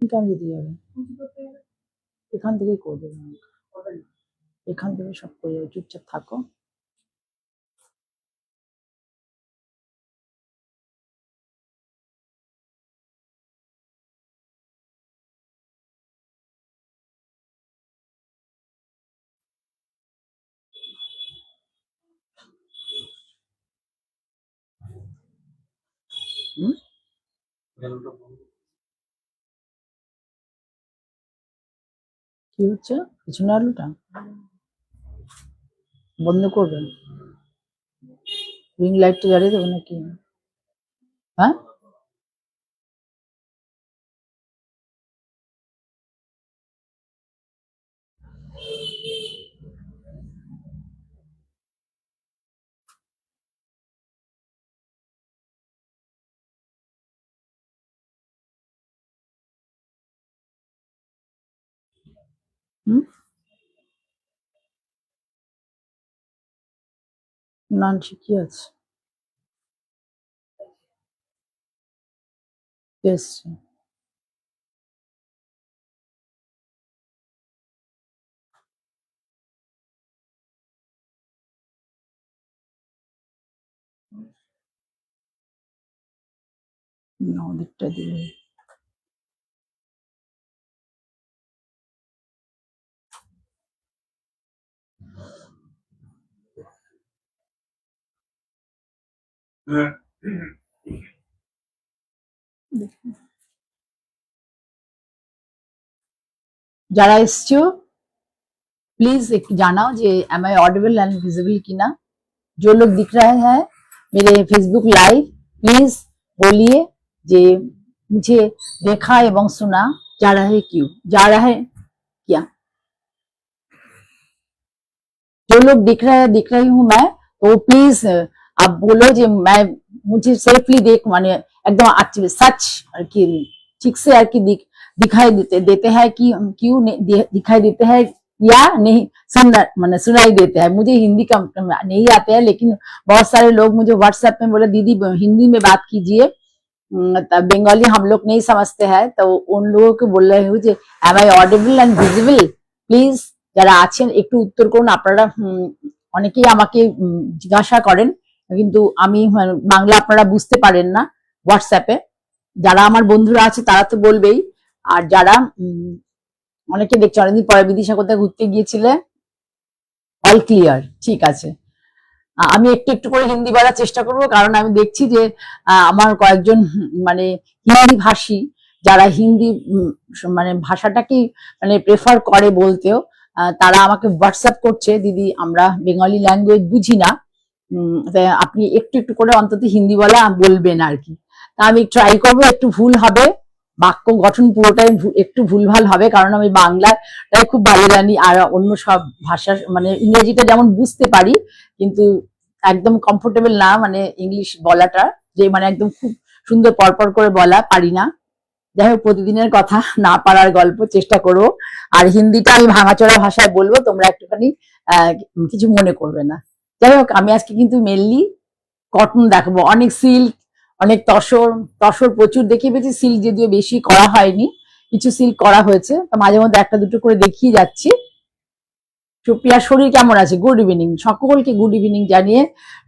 কেন যেতে যাবে? এখান থেকেই করে দেবে, এখান থেকে সব করে যাবে, চুপচাপ থাকো। কি হচ্ছে? পিছনে আলুটা বন্ধ করবেন? রিং লাইটটা জ্বালিয়ে দেবো নাকি? হ্যাঁ, হুম, না ঠিকই আছে। এসছে। না, ওদিকটা দিলে যারা এসছো प्लीज एक जानाओ जे एम आई ऑडिबल एंड विजिबल की ना। जो लोग दिख रहे हैं मेरे फेसबुक लाइव, प्लीज बोलिए जे मुझे देखा एवं सुना जा रहा है, क्यों जा रहा है क्या? जो लोग दिख रही हूँ मैं, तो प्लीज आप बोलो जे मैं मुझे सेफली देख माने एकदम अच्छे सच और कि ठीक से यार कि दिखाई देते हैं कि क्यों दिखाई देते हैं या नहीं, सुंदर माने सुनाई देते हैं। मुझे हिंदी का नहीं आते हैं, लेकिन बहुत सारे लोग मुझे व्हाट्सएप में बोले दीदी हिंदी में बात कीजिए, बंगाली हम लोग नहीं समझते हैं, तो उन लोगों को बोल रही हूँ am I audible and visible, please যারা আছেন একটু উত্তর করুন। আপনারা অনেকেই আমাকে জিজ্ঞাসা করেন, কিন্তু আমি বাংলা আপনারা বুঝতে পারেন না হোয়াটসঅ্যাপে। যারা আমার বন্ধুরা আছে তারা তো বলবেই, আর যারা অনেকে দেখছে অনেকদিন পরে বিদিশা কোথায় ঘুরতে গিয়েছিলে, অল ক্লিয়ার, ঠিক আছে। আমি একটু একটু করে হিন্দি বলার চেষ্টা করব, কারণ আমি দেখছি যে আমার কয়েকজন মানে হিন্দি ভাষী যারা হিন্দি মানে ভাষাটাকে মানে প্রেফার করে বলতেও, তারা আমাকে হোয়াটসঅ্যাপ করছে দিদি আমরা বেঙ্গলি ল্যাঙ্গুয়েজ বুঝি না, আপনি একটু একটু করে অন্তত হিন্দি বলা বলবেন আর কি। তা আমি ট্রাই করবো, একটু ভুল হবে, বাক্য গঠন পুরোটাই একটু ভুলভাল হবে, কারণ আমি বাংলাটাই খুব ভালো জানি, আর অন্য সব ভাষা মানে ইংরেজিটা যেমন বুঝতে পারি, কিন্তু একদম কমফোর্টেবল না মানে ইংলিশ বলাটা, যে মানে একদম খুব সুন্দর পরপর করে বলা পারি না। যাই হোক, প্রতিদিনের কথা, না পারার গল্প, চেষ্টা করবো। আর হিন্দিটা আমি ভাঙাচোরা ভাষায় বলবো, তোমরা একটুখানি কিছু মনে করবে না। যাই হোক, আমি আজকে কিন্তু মেনলি কটন দেখাবো, অনেক সিল্ক, অনেক তসর, তসর প্রচুর দেখিয়ে পেয়েছি, সিল্ক যদিও বেশি করা হয়নি, কিছু সিল্ক করা হয়েছে, তো মাঝে মধ্যে একটা দুটো করে দেখিয়ে যাচ্ছি। সুপ্রিয়ার শরীর কেমন আছে? গুড ইভিনিং, সকলকে গুড ইভিনিং জানিয়ে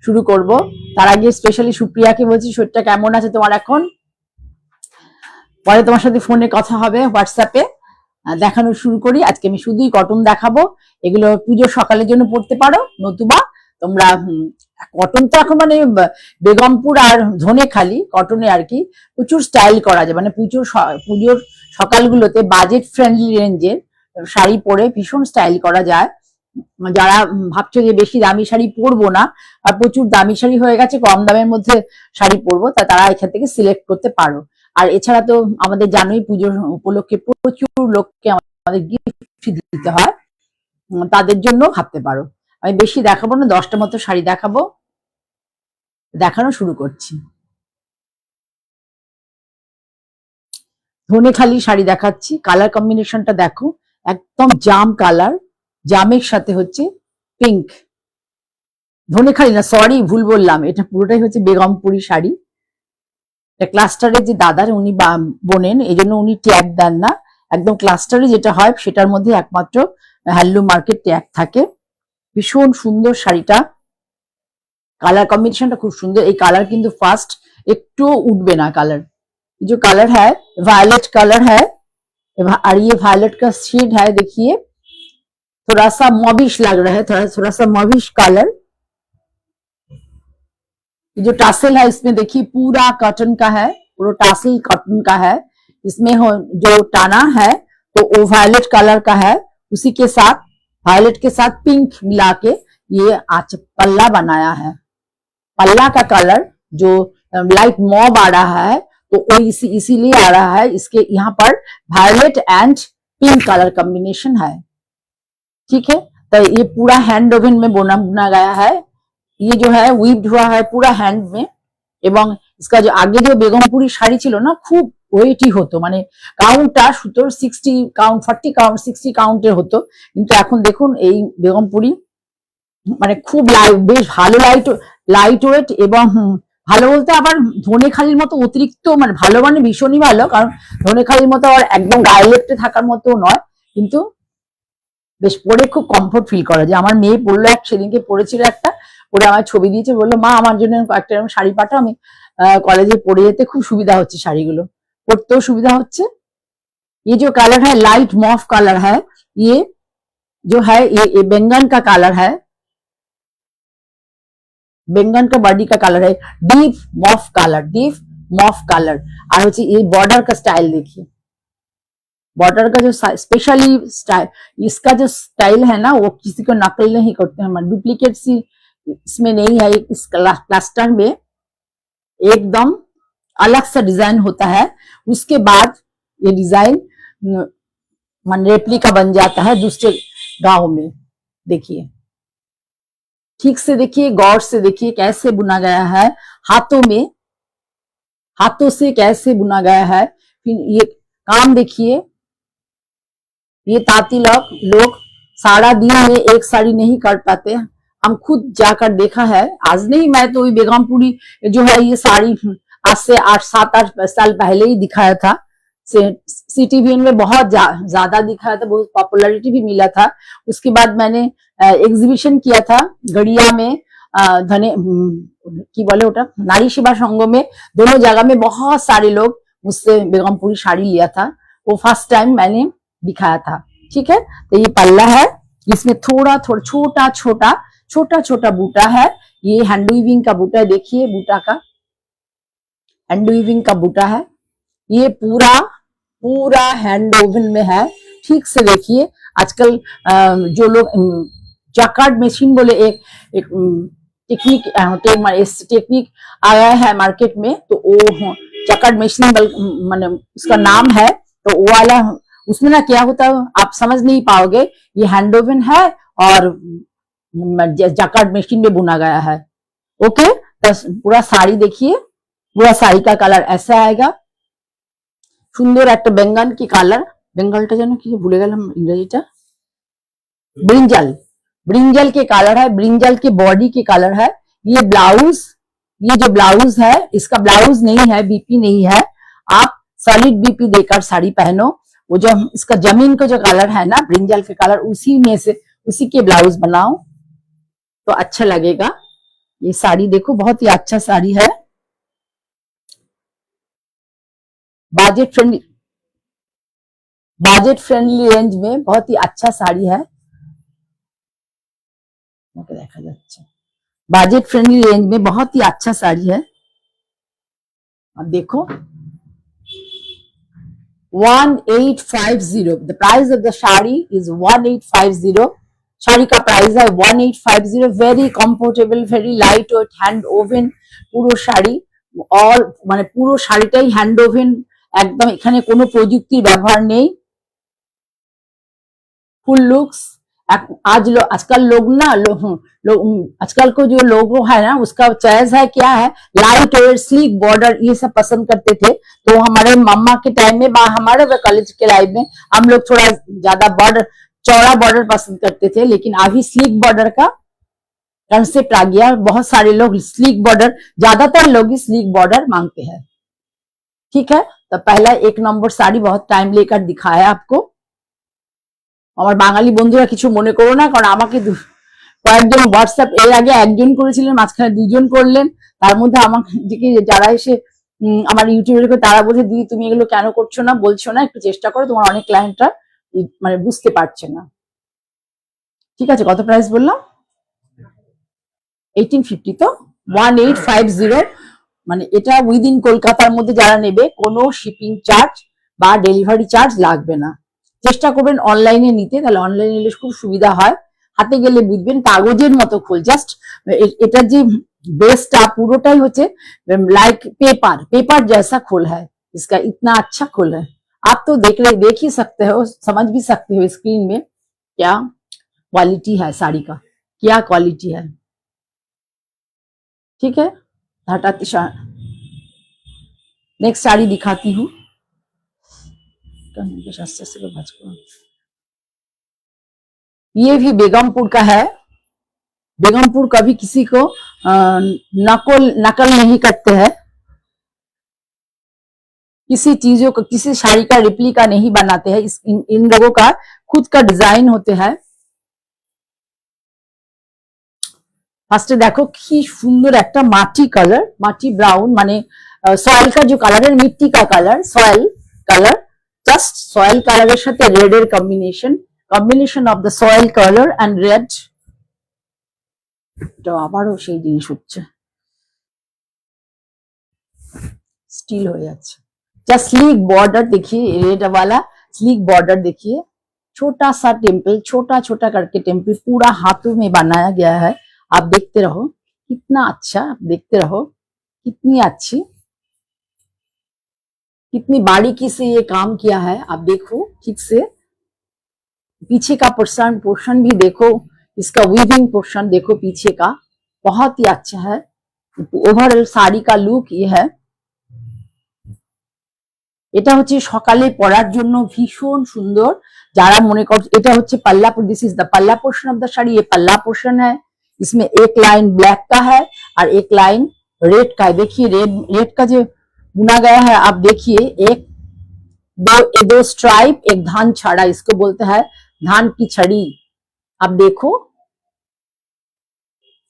শুরু করব। তার আগে স্পেশালি সুপ্রিয়াকে বলছি শরীরটা কেমন আছে তোমার এখন, পরে তোমার সাথে ফোনে কথা হবে হোয়াটসঅ্যাপে। দেখানো শুরু করি। আজকে আমি শুধুই কটন দেখাবো, এগুলো পুজোর সকালের জন্য পড়তে পারো, নতুবা তোমরা কটন তো এখন মানে বেগমপুর আর ধনেখালি কটনে আর কি প্রচুর স্টাইল করা যায়, মানে পুজোর সকালগুলোতে বাজেট ফ্রেন্ডলি রেঞ্জের শাড়ি পরে ভীষণ স্টাইল করা যায়। যারা ভাবছো যে বেশি দামি শাড়ি পরবো না, আর প্রচুর দামি শাড়ি হয়ে গেছে, কম দামের মধ্যে শাড়ি পরবো, তারা এখান থেকে সিলেক্ট করতে পারো। আর এছাড়া তো আমাদের জানোই পুজোর উপলক্ষে প্রচুর লোককে আমাদের গিফট দিতে হয়, তাদের জন্য ভাবতে পারো। আমি বেশি দেখাবো না, 10টা মতো শাড়ি দেখাবো, দেখানো শুরু করছি। ধনেখালি শাড়ি দেখাচ্ছি, কালার কম্বিনেশনটা দেখো, একদম জাম কালার, জামের সাথে হচ্ছে পিঙ্ক, ধনেখালি না সরি ভুল বললাম, এটা পুরোটাই হচ্ছে বেগমপুরি শাড়ি, ক্লাস্টারে যে দাদার উনি বোনেন, এই জন্য উনি ট্যাগ দেন না। একদম ক্লাস্টারে যেটা হয় সেটার মধ্যে একমাত্র হ্যান্ডলুম মার্কেট ট্যাগ থাকে। ভীষণ সুন্দর শাড়িটা, কালার কম্বিনেশনটা খুব সুন্দর। এই কালার কিন্তু ফার্স্ট একটু उठবে ना कलर। जो कलर है वायलेट कलर है, और ये वायलेट का शेड है, देखिए थोड़ा सा मॉविश लग रहा है, थोड़ा सा मॉविश कलर। जो टासल है इसमें देखिए पूरा कॉटन का है, पूरा टासल कॉटन का है। इसमें जो टाना है तो वो वायलेट कलर का है, उसी के साथ वायलेट के साथ पिंक मिला के ये आज पल्ला बनाया है। पल्ला का कलर जो लाइट मॉब आ रहा है तो वो इसीलिए आ रहा है, इसके यहाँ पर violet and pink colour combination है। ठीक है, तो ये पूरा हैंड ओवन में बुना गया है। ये जो है वीव्ड हुआ है पूरा हैंड में। এবং इसका जो आगे जो बेगमपुरी শাড়ি ছিল না, খুব ওয়েটি হতো, মানে কাউন্টটা সুতোর 60 কাউন্ট, 40 কাউন্ট, 60 কাউন্টের হতো। কিন্তু এখন দেখুন এই বেগমপুরি মানে খুব বেশ ভালো লাইট ওয়েট, এবং ভালো বলতে আবার ধনেখালির মতো অতিরিক্ত, মানে ভালো মানে ভীষণই ভালো, কারণ ধনেখালির মতো আবার একদম গায়ে লেপটে থাকার মতো নয়, কিন্তু বেশ পরে খুব কমফোর্ট ফিল করা যায়। আমার মেয়ে পড়লো, সেদিনকে পড়েছিল একটা, পরে আমার ছবি দিয়েছে, বললো মা আমার জন্য একটা এরকম শাড়ি পাঠাও, আমি কলেজে পরে যেতে খুব সুবিধা হচ্ছে, শাড়িগুলো পরতেও সুবিধা হচ্ছে। ये जो कलर है लाइट मॉफ कलर है, ये जो है ये बैंगन का कलर है, बैंगन का बॉडी का कलर है, deep mauve colour, deep mauve colour. और होची ये बॉर्डर का स्टाइल देखिए, बॉर्डर का जो स्पेशली स्टाइल, इसका जो स्टाइल है ना वो किसी को नकल नहीं करते हैं, डुप्लीकेट सी इसमें नहीं है। इस क्लस्टर में एकदम अलग सा डिजाइन होता है, उसके बाद ये डिजाइन मन रेप्लिका बन जाता है दूसरे गांव में। देखिए ठीक से देखिए, गौर से देखिए कैसे बुना गया है, हाथों में, हाथों से कैसे बुना गया है। फिर ये काम देखिए, ये तांती लोग सारा दिन में एक साड़ी नहीं कर पाते। हम खुद जाकर देखा है, आज नहीं, मैं तो ये बेगमपुरी जो है ये साड़ी आज से 8-7 साल पहले ही दिखाया था, CTVN में बहुत ज्यादा दिखाया था, बहुत पॉपुलैरिटी भी मिला था। उसके बाद मैंने एग्जीबिशन किया था गड़िया में, की बोले उठा नारी सेवा संघ में, दोनों जगह में बहुत सारे लोग मुझसे बेगमपुरी साड़ी लिया था, वो फर्स्ट टाइम मैंने दिखाया था। ठीक है, तो ये पल्ला है, इसमें थोड़ा छोटा छोटा बूटा है, ये हैंड वीविंग का बूटा है, देखिए बूटा का हैंड वीविंग का बूटा है, ये पूरा हैंड ओवन में है। ठीक से देखिए, आजकल जो लोग जैकार्ड मशीन बोले एक टेक्निक आया है मार्केट में, तो वो जैकार्ड मशीन माने उसका नाम है, तो वो वाला उसमें ना क्या होता है आप समझ नहीं पाओगे, ये हैंड ओवन है और जैकार्ड मशीन में बुना गया है। ओके, तो पूरा साड़ी देखिए, पूरा साड़ी का कलर ऐसा आएगा, সুন্দর একটা বেঙ্গল কি কালার, বেঙ্গলটা যেন কি ভুলে গেলাম ইংরেজিটা, ब्रिंजल के कलर है, ब्रिंजल के बॉडी के कलर है। ये जो ब्लाउज है, इसका ब्लाउज नहीं है, बीपी नहीं है, आप सॉलिड बीपी देकर साड़ी पहनो। वो जो इसका जमीन का जो कलर है ना ब्रिंजल के कलर, उसी में से उसी के ब्लाउज बनाओ तो अच्छा लगेगा। ये साड़ी देखो बहुत ही अच्छा साड़ी है, बजट फ्रेंडली रेंज में बहुत ही अच्छा साड़ी है। देखा जाच्छे बजट फ्रेंडली रेंज में बहुत ही अच्छा साड़ी है। अब देखो 1850, the price of the sari is 1850। Sari का प्राइस है 1850। Very comfortable, very light weight, hand oven পুরো শাড়ি, और মানে পুরো শাড়িটাই হ্যান্ড ওভেন, একদম এখানে কোনো প্রযুক্তির ব্যবহার নেই। Full looks. आजकल लोग ना आजकल को जो लोग है ना उसका चॉइस है क्या है, लाइट और स्लीक बॉर्डर ये सब पसंद करते थे। तो हमारे मम्मा के टाइम में, हमारे कॉलेज के लाइफ में हम लोग थोड़ा ज्यादा बॉर्डर, चौड़ा बॉर्डर पसंद करते थे, लेकिन अभी स्लीक बॉर्डर का कंसेप्ट आ गया। बहुत सारे लोग स्लीक बॉर्डर, ज्यादातर लोग स्लीक बॉर्डर मांगते हैं। ठीक है। तो पहला 1 नंबर साड़ी बहुत टाइम लेकर दिखाया आपको। আমার বাঙালি বন্ধুরা কিছু মনে করো না, কারণ আমাকে কয়েকজন হোয়াটসঅ্যাপ এর আগে একজন করেছিলেন, মাঝখানে দুজন করলেন, তার মধ্যে আমাকে যারা এসে আমার ইউটিউবে তারা বলছে দিদি তুমি এগুলো কেন করছো না, বলছো না, একটু চেষ্টা করো, তোমার অনেক ক্লায়েন্টরা মানে বুঝতে পারছে না। ঠিক আছে, কত প্রাইস বললাম? 1850। তো 1850, মানে এটা উইদিন কলকাতার মধ্যে যারা নেবে কোনো শিপিং চার্জ বা ডেলিভারি চার্জ লাগবে না। চেষ্টা করবেন অনলাইনে নিতে, তাহলে অনলাইনে নিলে খুব সুবিধা হয়। হাতে গেলে বুঝবেন কাগজের মতো খোল, জাস্ট এটা যে बेसটা পুরোটাই হচ্ছে लाइक पेपर पेपर जैसा खोल है इसका, इतना अच्छा खोल है। आप तो देख ही सकते हो, समझ भी सकते हो स्क्रीन में क्या क्वालिटी है साड़ी का, क्या क्वालिटी है। ठीक है, हटाती नेक्स्ट साड़ी दिखाती हूँ। ये भी बेगमपुर का है। बेगमपुर कभी किसी को नकल नहीं करते हैं, किसी चीजों को, किसी साड़ी का रिप्लिका नहीं बनाते हैं। इन लोगों का खुद का डिजाइन होते हैं। ফার্স্টে দেখো কি সুন্দর একটা মাটি কালার, মাটি ব্রাউন, মানে সয়েল का जो कलर है, मिट्टी का colour, soil colour, just soil colour साथे रेड एर combination of the soil colour and red. তো আবারও সেই জিনিস হচ্ছে, स्टील हो যাচ্ছে। जस्ट स्लीक बॉर्डर देखिए, रेड वाला स्लीक बॉर्डर देखिए, छोटा सा टेम्पल, छोटा छोटा करके टेम्पल पूरा हाथों में बनाया गया है। आप देखते रहो कितना अच्छा, आप देखते रहो कितनी अच्छी, कितनी बारीकी से ये काम किया है। आप देखो ठीक से, पीछे का पोर्शन भी देखो, इसका वीविंग पोर्शन देखो पीछे का, बहुत ही अच्छा है। ओवरऑल साड़ी का लुक ये है। এটা হচ্ছে সকালে পরার জন্য ভীষণ সুন্দর। যারা মনে কর এটা হচ্ছে पल्ला, this is the pallu portion of the sari, ये पल्ला पोर्शन है। इसमें एक लाइन ब्लैक का है और एक लाइन रेड का है। देखिए रेड का जो बुना गया है, आप देखिए एक दो स्ट्राइप, एक धान छड़ा, इसको बोलते हैं धान की छड़ी। आप देखो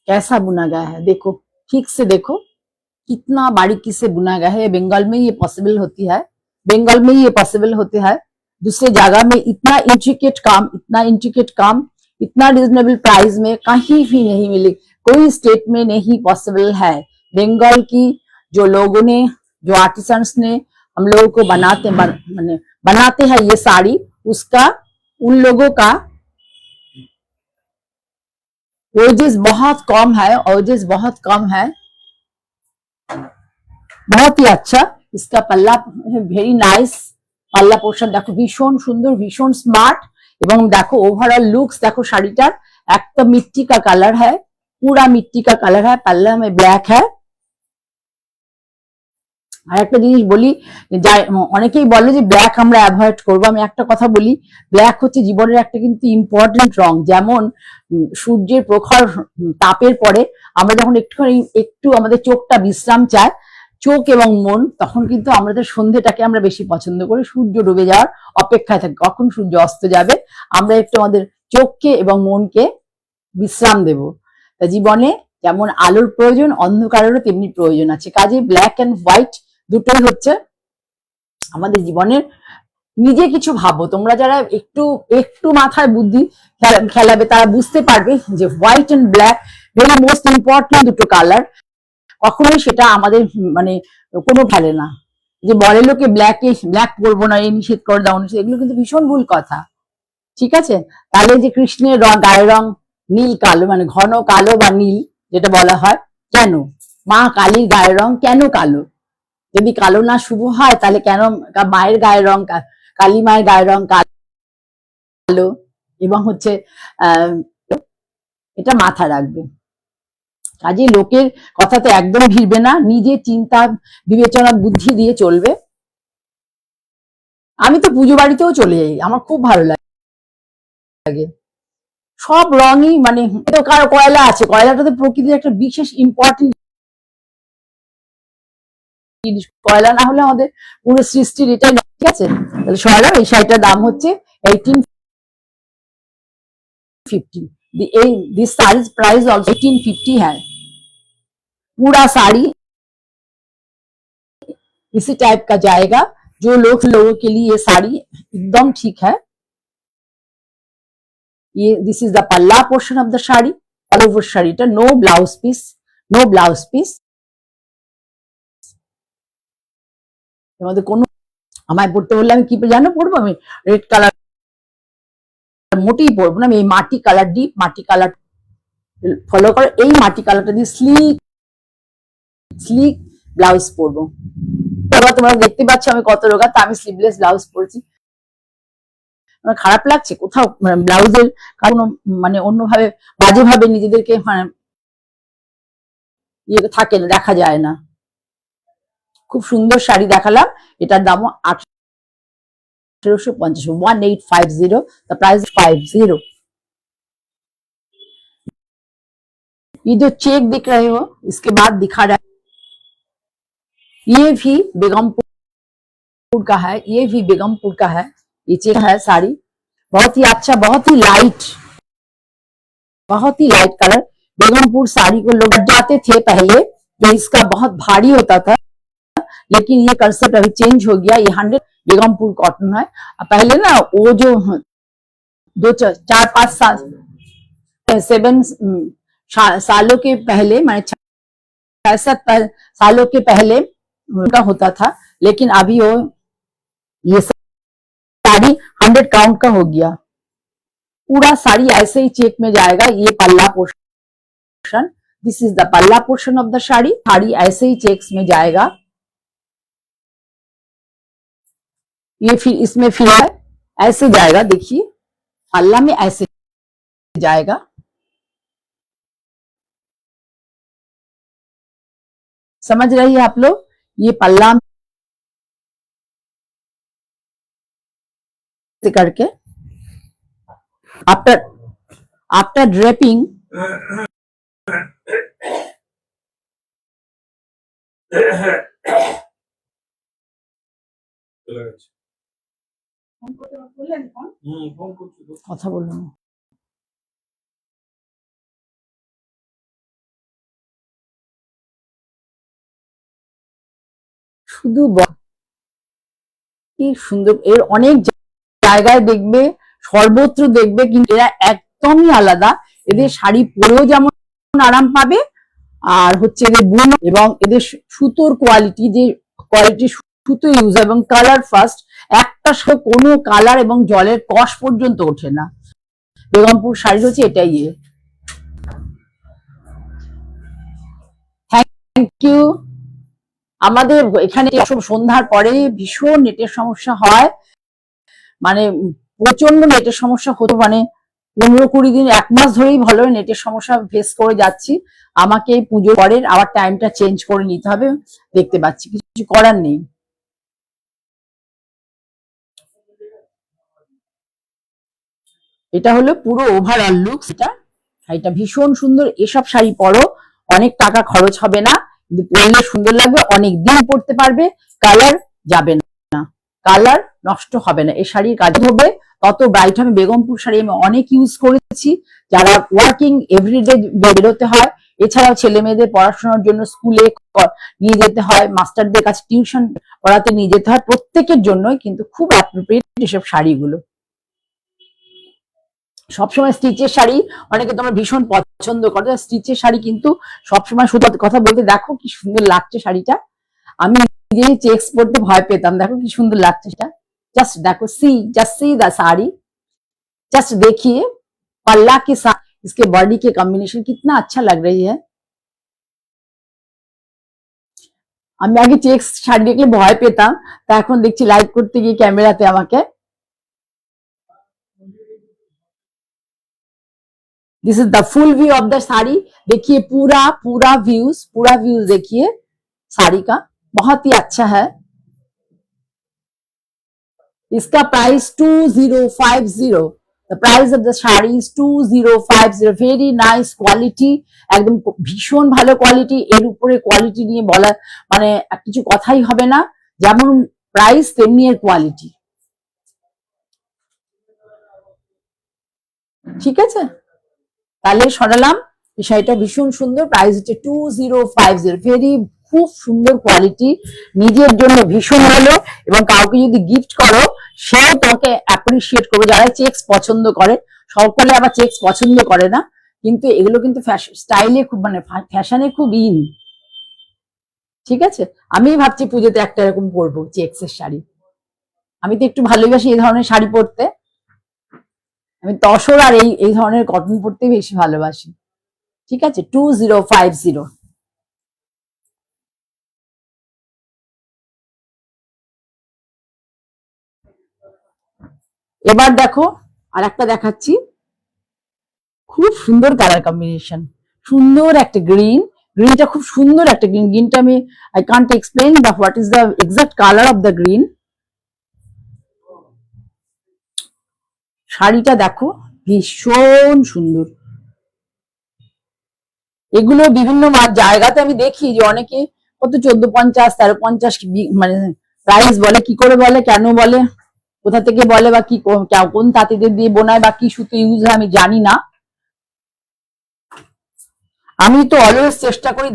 कैसा बुना गया है, देखो ठीक से देखो कितना बारीकी से बुना गया है। बंगाल में ये पॉसिबल होती है, बंगाल में ये पॉसिबल होते हैं, दूसरे जगह में इतना इंट्रिकेट काम इतना रिजनेबल प्राइस में कहीं भी नहीं मिले, कोई स्टेट में नहीं पॉसिबल है। बंगाल की जो लोगों ने, जो आर्टिसंस ने हम लोगों को बनाते हैं ये साड़ी, उसका उन लोगों का वेजेस बहुत कम है, वेजेस बहुत कम है। बहुत ही अच्छा इसका पल्ला, वेरी नाइस पल्ला पोर्शन। देखो भीषण सुंदर, भीषण स्मार्ट, এবং দেখো ओवरऑल लुक्स देखो শাড়িটার একদম मिट्टी का कलर है, पूरा मिट्टी का कलर है, पल्ला में ब्लैक है। আর একটা জিনিস বলি, অনেকেই বলে যে ব্ল্যাক আমরা অ্যাভয়েড করবো, আমি একটা কথা বলি, ব্ল্যাক হচ্ছে জীবনের একটা কিন্তু ইম্পর্টেন্ট রং। যেমন সূর্যের প্রখর তাপের পরে আমরা যখন একটু আমাদের চোখটা বিশ্রাম চায়, চোখ এবং মন, তখন কিন্তু আমাদের সন্ধ্যেটাকে আমরা বেশি পছন্দ করি, সূর্য ডুবে যাওয়ার অপেক্ষায় থাকি কখন সূর্য অস্ত যাবে, আমরা একটু আমাদের চোখকে এবং মনকে বিশ্রাম দেব। তা জীবনে যেমন আলোর প্রয়োজন, অন্ধকারেরও তেমনি প্রয়োজন আছে। কাজে ব্ল্যাক এন্ড হোয়াইট দুটোই হচ্ছে আমাদের জীবনের। নিজে কিছু ভাবো, তোমরা যারা একটু একটু মাথায় বুদ্ধি খেলাবে তারা বুঝতে পারবে যে white and black very most important দুটো কালার। কখনোই সেটা আমাদের মানে কোনো ফেলে না যে বলে লোকে ব্ল্যাক পরবো না, এই নিষেধ করে দাও, এগুলো কিন্তু ভীষণ ভুল কথা। ঠিক আছে, তাহলে যে কৃষ্ণের গায়ের রং নীল কালো, মানে ঘন কালো বা নীল যেটা বলা হয়, কেন মা কালীর গায়ের রং কেন কালো? যদি কালো না শুভ হয় তাহলে কেন মায়ের গায়ের রং, কালী মায়ের গায়ের রং কালো? এবং হচ্ছে এটা মাথা রাখবে। কাজে লোকের কথাতে একদম ভিড়বে না, নিজে চিন্তা বিবেচনা বুদ্ধি দিয়ে চলবে। আমি তো পুজো বাড়িতেও চলে যাই, আমার খুব ভালো লাগে। সব রঙই মানে কারো কয়লা আছে, কয়লাটা তো প্রকৃতির একটা বিশেষ ইম্পর্টেন্ট পয়লা না হলে আমাদের পুরো সৃষ্টির এটাই, ঠিক আছে? তাহলে সয়লা এই শাড়িটার দাম হচ্ছে 1850। दिस साड़ी प्राइस ऑल्सो 1850 है। पूरा साड़ी इसी टाइप का जाएगा। जो लोगों के लिए ये साड़ी एकदम ठीक है। ये this is the pallu portion of the sari. All over শাড়িটা no blouse piece, no blouse piece. এর মধ্যে কোনো আমায় পড়তে বললে আমি কি জানো পড়বো? আমি রেড কালার মোটেই পড়বো না, আমি এই মাটি কালার, ডিপ মাটি কালার ফলো করে এই মাটি কালারটা দিয়ে স্লিক স্লিক ব্লাউজ পরবো। এবার তোমরা দেখতে পাচ্ছ আমি কত রোগা, তা আমি স্লিভলেস ব্লাউজ পরছি। আমার খারাপ লাগছে কোথাও ব্লাউজের কারণ মানে অন্যভাবে বাজে ভাবে নিজেদেরকে ইয়ে থাকে না, দেখা যায় না। খুব সুন্দর শাড়ি দেখালাম, এটার দামও 1850, 1850। The price 50। ये जो चेक दिख रहे हो इसके बाद दिखा रहा है, ये भी बेगमपुर का है, ये भी बेगमपुर का है। ये चेक है साड़ी, बहुत ही अच्छा, बहुत ही लाइट कलर। बेगमपुर साड़ी को लोग जाते थे पहले, तो इसका बहुत भारी होता था, लेकिन ये कंसेप्ट अभी चेंज हो गया। ये 100 बेगमपुर कॉटन है। पहले ना वो जो 4-5 साल 7 सालों के पहले, माने 6-7 सालों के पहले उनका होता था, लेकिन अभी वो ये साड़ी 100 काउंट का हो गया। पूरा साड़ी ऐसे ही चेक में जाएगा। ये पल्ला portion, this is the pallu portion of the sari. Sari ऐसे ही चेक्स में जाएगा। ये फिर इसमें फिर है ऐसे जाएगा, देखिए पल्ला में ऐसे जाएगा। समझ रही है आप लोग? ये पल्ला से करके आफ्टर ड्रेपिंग কথা বলুন। শুধু কি সুন্দর, এর অনেক জায়গায় দেখবে, সর্বত্র দেখবে, কিন্তু এরা একদমই আলাদা। এদের শাড়ি পরেও যেমন আরাম পাবে, আর হচ্ছে এদের বুন এবং এদের সুতোর কোয়ালিটি, যে কোয়ালিটি সুতো ইউজ এবং কালার ফার্স্ট, একটা কোনো কালার এবং জলের কষ পর্যন্ত ওঠে না। বেগমপুর শাড়ি হচ্ছে এটাই। Thank you. আমাদের এখানে সন্ধ্যার পরে ভীষণ নেটের সমস্যা হয়, মানে প্রচন্ড নেটের সমস্যা হতো, মানে 15-20 দিন 1 মাস ধরেই ভালো নেটের সমস্যা ফেস করে যাচ্ছি। আমাকে এই পুজোর পরের আবার টাইমটা চেঞ্জ করে নিতে হবে, দেখতে পাচ্ছি কিছু করার নেই। এটা হলো পুরো ওভারঅল লুকস। এটা ভীষণ সুন্দর। এসব শাড়ি পরো, অনেক টাকা খরচ হবে না, কিন্তু পরলে সুন্দর লাগবে, অনেক দিন পরতে পারবে, কালার যাবে না, কালার নষ্ট হবে না। এই শাড়ির কাজ হবে তত ব্রাইট হবে। বেগমপুর শাড়ি আমি অনেক ইউজ করেছি, যারা ওয়ার্কিং এভরিডে বেরোতে হয়, এছাড়াও ছেলে মেয়েদের পড়াশোনার জন্য স্কুলে নিয়ে যেতে হয়, মাস্টারদের কাছে টিউশন পড়াতে নিয়ে যেতে হয়, প্রত্যেকের জন্যই কিন্তু খুব অ্যাপ্রোপ্রিয়েট এসব শাড়িগুলো। সবসময় স্টিচের শাড়ি অনেকে তোমরা ভীষণ পছন্দ করো, স্টিচের শাড়ি কিন্তু সবসময় শুধু কথা বলতে, দেখো কি সুন্দর লাগছে শাড়িটা। আমি নিজেই চেক্স পরতে ভয় পেতাম, দেখো কি সুন্দর লাগছে সেটা। जस्ट देखो, just see the sari, just देखिए पल्ला के साथ इसके बॉडी के कॉम्बिनेशन कितना अच्छा लग रही है। আমি আগে চেক্স শাড়ি দেখলে ভয় পেতাম, তা এখন দেখছি লাইভ করতে গিয়ে ক্যামেরাতে আমাকে। This is the full view of the sari. देखिए पूरा व्यूज देखिए साड़ी का, बहुत ही अच्छा है। इसका price 2050, The price of the sari is 2050, very nice quality, একদম ভীষণ ভালো কোয়ালিটি। এর উপরে কোয়ালিটি নিয়ে বলা মানে কিছু কথাই হবে না, যেমন প্রাইস তেমনি এর কোয়ালিটি। ঠিক আছে, তাহলে সরালাম। এই শাড়িটা ভীষণ সুন্দর, প্রাইস হচ্ছে 2050, ভেরি খুব সুন্দর কোয়ালিটি, নিজের জন্য ভীষণ ভালো, এবং কাউকে যদি গিফট করো সেও তোমাকে অ্যাপ্রিসিয়েট করবে। যারা চেকস পছন্দ করে, সকলে আবার চেকস পছন্দ করে না, কিন্তু এগুলো কিন্তু স্টাইলে খুব মানে ফ্যাশনে খুব ইন। ঠিক আছে, আমি ভাবছি পুজোতে একটা এরকম পরবো চেকস এর শাড়ি। আমি তো একটু ভালোবাসি এই ধরনের শাড়ি পরতে, আমি তসর আর এই ধরনের কটন পরতে বেশি ভালোবাসি। ঠিক আছে, 2050। এবার দেখো আর একটা দেখাচ্ছি, খুব সুন্দর কালার কম্বিনেশন, সুন্দর একটা গ্রিন, গ্রিনটা খুব সুন্দর একটা গ্রিন। গ্রিনটা আমি I can't explain the what is the exact colour of the green. শাড়িটা দেখো ভীষণ সুন্দর। এগুলো বিভিন্ন জায়গাতে আমি দেখি যে অনেকে কত 1450, 1350 মানে প্রাইস বলে, কি করে বলে, কেন বলে, কোথা থেকে বলে, বা কি কোন তাঁতিদের দিয়ে বোনায় বা কি সুতো ইউজ হয় আমি জানি না। আমি তো অলওয়েজ চেষ্টা করি